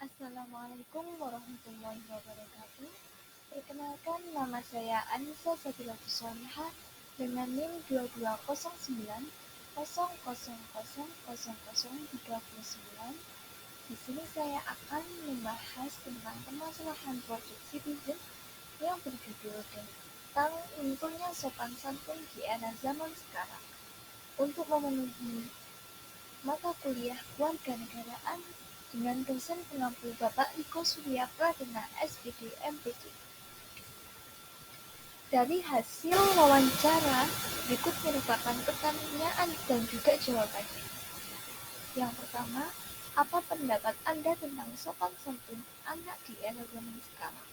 Assalamualaikum warahmatullahi wabarakatuh. Perkenalkan, nama saya Anissa Sabila Solihah dengan NIM 220900000039. Di sini saya akan membahas tentang permasalahan project citizen yang berjudul tentang munculnya sopan santun di era zaman sekarang. Untuk memenuhi mata kuliah kewarganegaraan dengan dosen pengampu Bapak Riko Surya Pradana SPD MPC. Dari hasil wawancara, berikut merupakan pertanyaan dan juga jawabannya. Yang pertama, apa pendapat Anda tentang sopan santun anak di era zaman sekarang?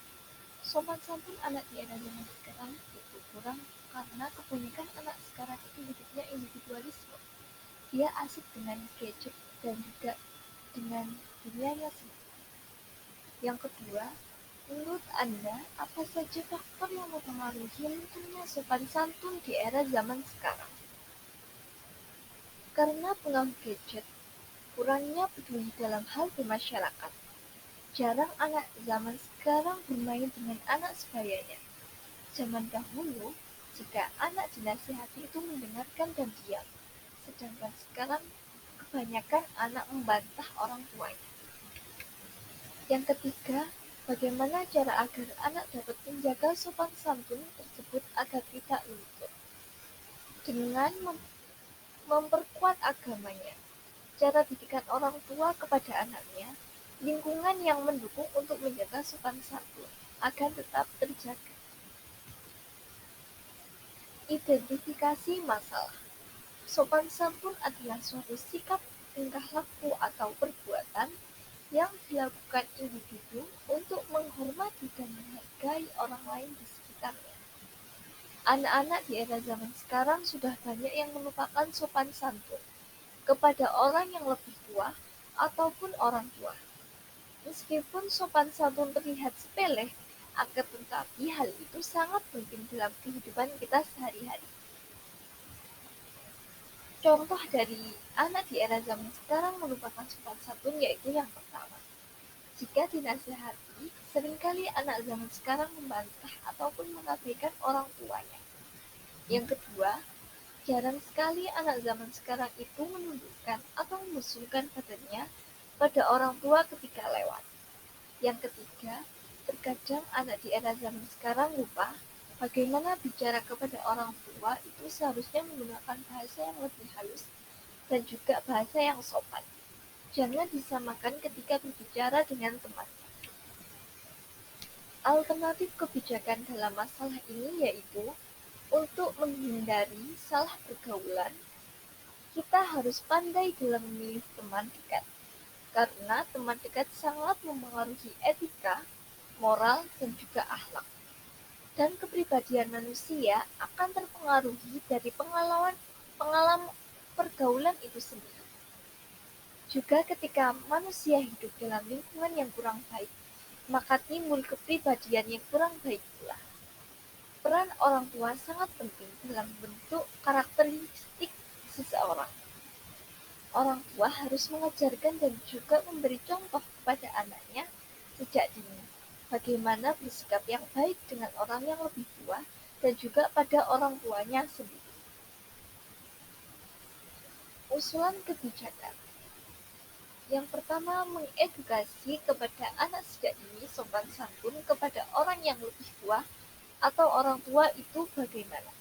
Sopan santun anak di era zaman sekarang itu kurang karena kebanyakan anak sekarang itu hidupnya individualisme. Dia asik dengan gadget dan juga dengan dunianya sendiri. Yang kedua, menurut Anda, apa saja faktor yang mempengaruhi munculnya sopan santun di era zaman sekarang? Karena pengaruh gadget, kurangnya peduli dalam hal bermasyarakat. Jarang anak zaman sekarang bermain dengan anak sebayanya. Zaman dahulu, jika anak dinasihati itu mendengarkan dan diam. Sedangkan sekarang, kebanyakan anak membantah orang tuanya. Yang ketiga, bagaimana cara agar anak dapat menjaga sopan santun tersebut agar tidak luntur? Dengan memperkuat agamanya, cara didikan orang tua kepada anaknya, lingkungan yang mendukung untuk menjaga sopan santun agar tetap terjaga. Identifikasi masalah. Sopan santun adalah suatu sikap, tingkah laku atau perbuatan yang dilakukan individu untuk menghormati dan menghargai orang lain di sekitarnya. Anak-anak di era zaman sekarang sudah banyak yang melupakan sopan santun kepada orang yang lebih tua ataupun orang tua. Meskipun sopan santun terlihat sepele, akan tetapi hal itu sangat penting dalam kehidupan kita sehari-hari. Contoh dari anak di era zaman sekarang melupakan sopan santun yaitu yang pertama. Jika dinasihati, seringkali anak zaman sekarang membantah ataupun mengabaikan orang tuanya. Yang kedua, jarang sekali anak zaman sekarang itu menundukkan atau membusungkan badannya pada orang tua ketika lewat. Yang ketiga, terkadang anak di era zaman sekarang lupa bagaimana bicara kepada orang tua itu seharusnya menggunakan bahasa yang lebih halus dan juga bahasa yang sopan. Jangan disamakan ketika berbicara dengan teman. Alternatif kebijakan dalam masalah ini yaitu untuk menghindari salah pergaulan, kita harus pandai dalam memilih teman dekat, karena teman dekat sangat mempengaruhi etika, moral, dan juga akhlak. Dan kepribadian manusia akan terpengaruhi dari pengalaman pergaulan itu sendiri. Juga ketika manusia hidup dalam lingkungan yang kurang baik, maka timbul kepribadian yang kurang baik pula. Peran orang tua sangat penting dalam membentuk karakteristik seseorang. Orang tua harus mengajarkan dan juga memberi contoh kepada anaknya sejak dini bagaimana bersikap yang baik dengan orang yang lebih tua dan juga pada orang tuanya sendiri. Usulan kebijakan. Yang pertama, mengedukasi kepada anak sejak dini sopan santun kepada orang yang lebih tua atau orang tua itu bagaimana.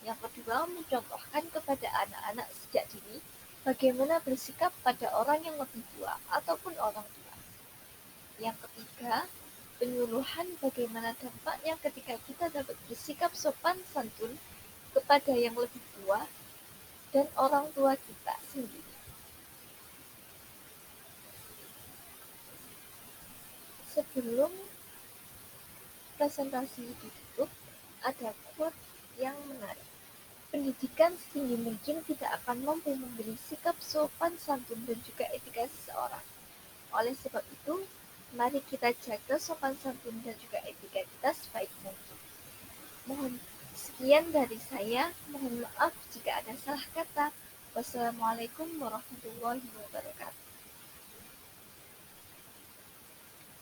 Yang kedua, mencontohkan kepada anak-anak sejak dini bagaimana bersikap pada orang yang lebih tua ataupun orang tua. Yang ketiga, penyuluhan bagaimana dampaknya ketika kita dapat bersikap sopan santun kepada yang lebih tua dan orang tua kita sendiri. Sebelum presentasi ditutup, ada quote yang menarik. Pendidikan setinggi mungkin tidak akan mampu memberi sikap sopan santun dan juga etika seseorang. Oleh sebab itu, mari kita jaga sopan santun dan juga etika kita sebaik mungkin. Mohon sekian dari saya. Mohon maaf jika ada salah kata. Wassalamualaikum warahmatullahi wabarakatuh.